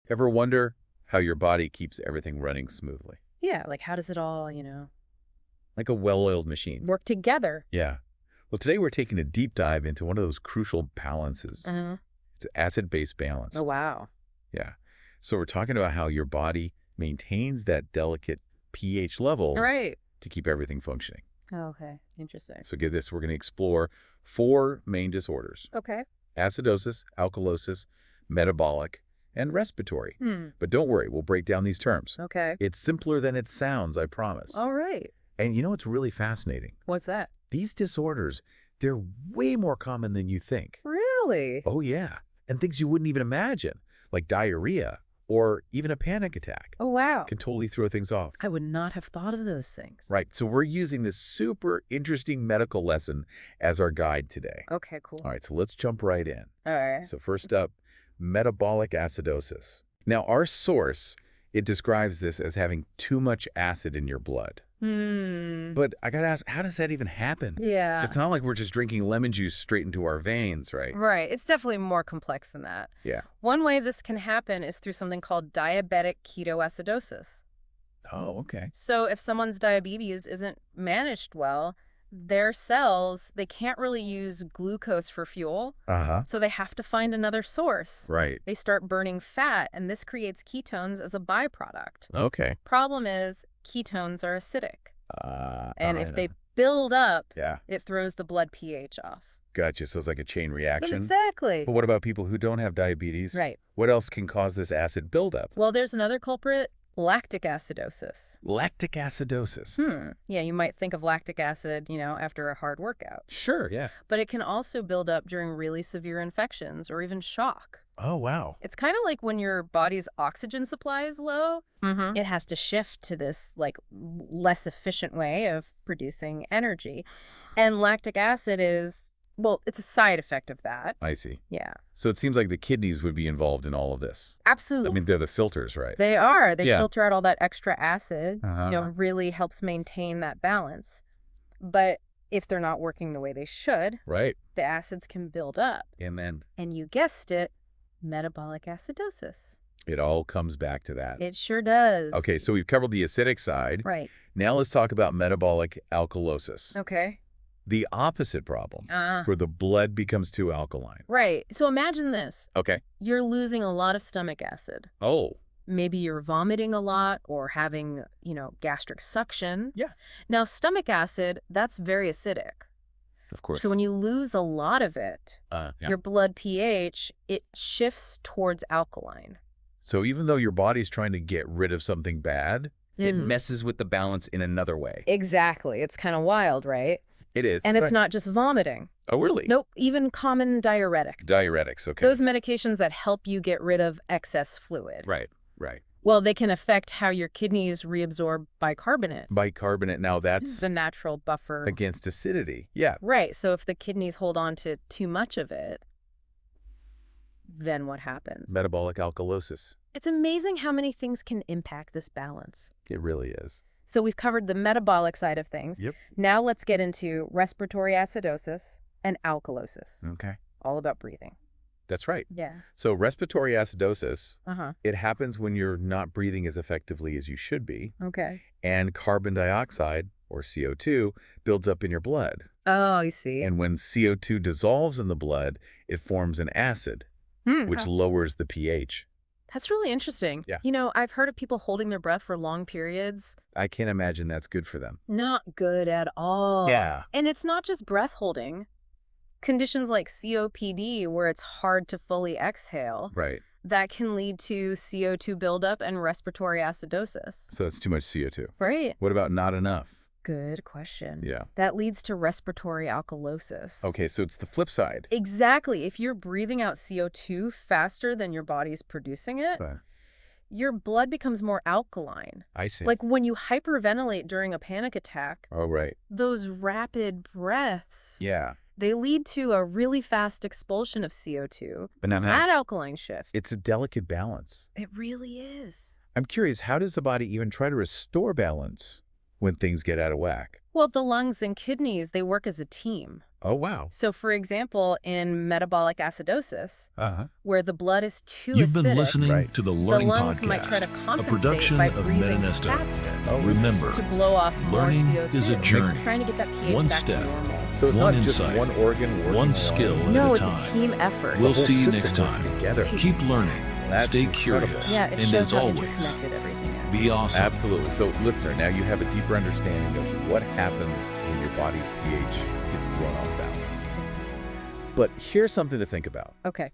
Ever wonder how your body keeps everything running smoothly? Yeah, like how does it all, Like a well-oiled machine. work together? Yeah. Well, today we're taking a deep dive into one of those crucial balances. Uh-huh. It's acid-base Oh, balance. wow. Yeah. So we're talking about how your body maintains that delicate pH level Right. to keep everything functioning. Oh, okay. Interesting. So get this, we're going to explore 4 main disorders: Okay. acidosis, alkalosis, metabolic, and respiratory. Hmm. But don't worry, we'll break down these terms. Okay. It's simpler than it sounds, I promise. All right. And you know what's really fascinating? What's that? These disorders, they're way more common than you think. Really? Oh, yeah. And things you wouldn't even imagine, like diarrhea or even a panic attack, Oh, wow. can totally throw things off. I would not have thought of those things. Right. So we're using this super interesting medical lesson as our guide today. Okay, cool. All right. So let's jump right in. All right. So first up, metabolic acidosis. Now, our source, it describes this as having too much acid in your blood. But I got to ask, how does that even happen? Yeah. It's not like we're just drinking lemon juice straight into our veins, right? Right. It's definitely more complex than that. Yeah. One way this can happen is through something called diabetic ketoacidosis. Oh, okay. So if someone's diabetes isn't managed well, their cells, they can't really use glucose for fuel, Uh-huh. so they have to find another source. Right. They start burning fat, and this creates ketones as a byproduct. Okay. Problem is, ketones are acidic, and if I they know. build up, Yeah. it throws the blood pH off. Gotcha. So it's like a chain reaction. Exactly. But what about people who don't have diabetes? Right. What else can cause this acid buildup? Well, there's another culprit, lactic acidosis. Lactic acidosis. Yeah, you might think of lactic acid, after a hard workout. Sure, yeah. But it can also build up during really severe infections or even shock. Oh, wow. It's kind of like when your body's oxygen supply is low, Mm-hmm. it has to shift to this less efficient way of producing energy. And lactic acid is, well, it's a side effect of that. I see. Yeah, So it seems like the kidneys would be involved in all of this. absolutely. I mean, they're the filters, right? They are. They Yeah. filter out all that extra acid, Uh-huh. really helps maintain that balance. But if they're not working the way they should, Right. the acids can build up. And then And you guessed it, metabolic acidosis. it all comes back to that. It sure does. Okay, so we've covered the acidic side. Right. Now let's talk about metabolic alkalosis. Okay. The opposite problem, Ah. where the blood becomes too alkaline. Right. So imagine this. Okay. You're losing a lot of stomach acid. Oh, Maybe you're vomiting a lot or having, gastric suction. Yeah. Now, stomach acid, that's very acidic. of course. So when you lose a lot of it, Yeah. your blood pH, it shifts towards alkaline. So even though your body's trying to get rid of something bad, it Mhm. messes with the balance in another way. Exactly. It's kind of wild, right? It is. And it's not just vomiting. Oh, really? Nope, even common diuretics. Diuretics, okay. Those medications that help you get rid of excess fluid. Right, right. Well, they can affect how your kidneys reabsorb bicarbonate. Bicarbonate, now It's that's the natural buffer. against acidity. Yeah. Right. So if the kidneys hold on to too much of it, then what happens? Metabolic alkalosis. It's amazing how many things can impact this balance. It really is. So we've covered the metabolic side of things. Yep. Now let's get into respiratory acidosis and alkalosis. Okay. All about breathing. That's right. Yeah. So respiratory acidosis, Uh-huh. it happens when you're not breathing as effectively as you should be, Okay. and carbon dioxide, or CO2, builds up in your blood. Oh, I see. And when CO2 dissolves in the blood, it forms an acid, which lowers the pH. That's really interesting. Yeah. I've heard of people holding their breath for long periods. I can't imagine that's good for them. Not good at all. Yeah. And it's not just breath holding. Conditions like COPD, where it's hard to fully exhale, Right. that can lead to CO2 buildup and respiratory acidosis. So that's too much CO2. Right. What about not enough? Good question. Yeah. That leads to respiratory alkalosis. Okay, so it's the flip side. Exactly. If you're breathing out CO2 faster than your body's producing it, your blood becomes more alkaline. I see. Like when you hyperventilate during a panic attack, Oh, right. those rapid breaths, Yeah. they lead to a really fast expulsion of CO2 But now at alkaline shift. it's a delicate balance. It really is. I'm curious, how does the body even try to restore balance when things get out of whack? Well, the lungs and kidneys, they work as a team. Oh, wow. So, for example, in metabolic acidosis, Uh-huh. where the blood is too You've acidic, been listening Right. to the the Learning lungs might try to Podcast, a compensate production by of breathing metaNESTA. faster Oh, Remember, to blow off more learning CO2. is a journey. Trying to get that pH One back step, to normal. so it's one not just insight, one organ working one alone. skill at No, a it's time. a team effort. We'll The whole see you system next working time. together. Keep learning, That's stay incredible. curious, Yeah, it and shows as how always, interconnected everything is. be awesome. Absolutely. So, listener, now you have a deeper understanding of what happens when your body's pH gets thrown off balance. But here's something to think about. Okay.